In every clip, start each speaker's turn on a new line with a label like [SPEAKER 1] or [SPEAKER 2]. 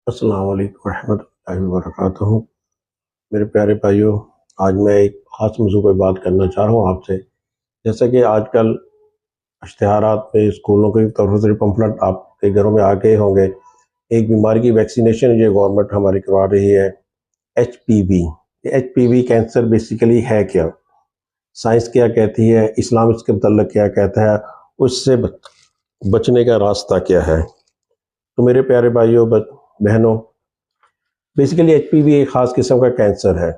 [SPEAKER 1] السلام علیکم ورحمۃ اللہ وبرکاتہ۔ میرے پیارے بھائیوں، آج میں ایک خاص موضوع پہ بات کرنا چاہ رہا ہوں آپ سے۔ جیسا کہ آج کل اشتہارات میں اسکولوں کے طرف سے پمفلٹ آپ کے گھروں میں آ گئے ہوں گے، ایک بیماری کی ویکسینیشن جو گورنمنٹ ہماری کروا رہی ہے، ایچ پی وی۔ ایچ پی وی کینسر بیسیکلی ہے کیا؟ سائنس کیا کہتی ہے؟ اسلام اس کے متعلق کیا کہتا ہے؟ اس سے بچنے کا راستہ کیا ہے؟ تو میرے پیارے بھائیوں بہنوں، بیسیکلی ایچ پی وی ایک خاص قسم کا کینسر ہے۔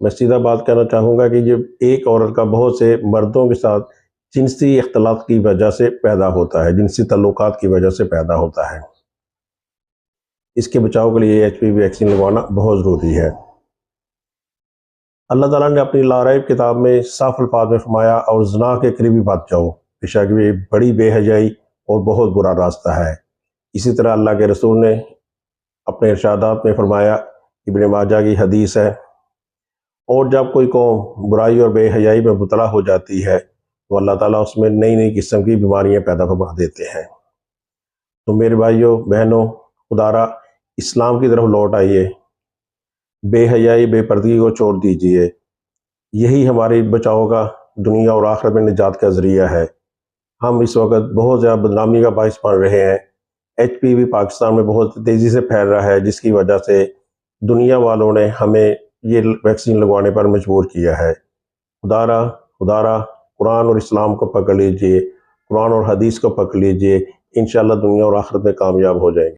[SPEAKER 1] میں سیدھا بات کرنا چاہوں گا کہ یہ ایک عورت کا بہت سے مردوں کے ساتھ جنسی اختلاط کی وجہ سے پیدا ہوتا ہے، جنسی تعلقات کی وجہ سے پیدا ہوتا ہے۔ اس کے بچاؤ کے لیے ایچ پی وی ویکسین لگوانا بہت ضروری ہے۔ اللہ تعالیٰ نے اپنی لارائب کتاب میں صاف الفاظ میں فرمایا، اور زنا کے قریبی مت جاؤ، بے شک یہ بڑی بے حیائی اور بہت برا راستہ ہے۔ اسی طرح اللہ کے رسول نے اپنے ارشادات میں فرمایا، ابن ماجہ کی حدیث ہے، اور جب کوئی قوم برائی اور بے حیائی میں مبتلا ہو جاتی ہے تو اللہ تعالیٰ اس میں نئی نئی قسم کی بیماریاں پیدا فرما دیتے ہیں۔ تو میرے بھائیوں بہنوں، خدا را اسلام کی طرف لوٹ آئیے، بے حیائی بے پردگی کو چھوڑ دیجیے۔ یہی ہماری بچاؤ کا دنیا اور آخرت میں نجات کا ذریعہ ہے۔ ہم اس وقت بہت زیادہ بدنامی کا باعث بن رہے ہیں۔ ایچ پی وی پاکستان میں بہت تیزی سے پھیل رہا ہے، جس کی وجہ سے دنیا والوں نے ہمیں یہ ویکسین لگوانے پر مجبور کیا ہے۔ خدا را قرآن اور اسلام کو پکڑ لیجئے، قرآن اور حدیث کو پکڑ لیجئے، انشاءاللہ دنیا اور آخرت میں کامیاب ہو جائیں گے۔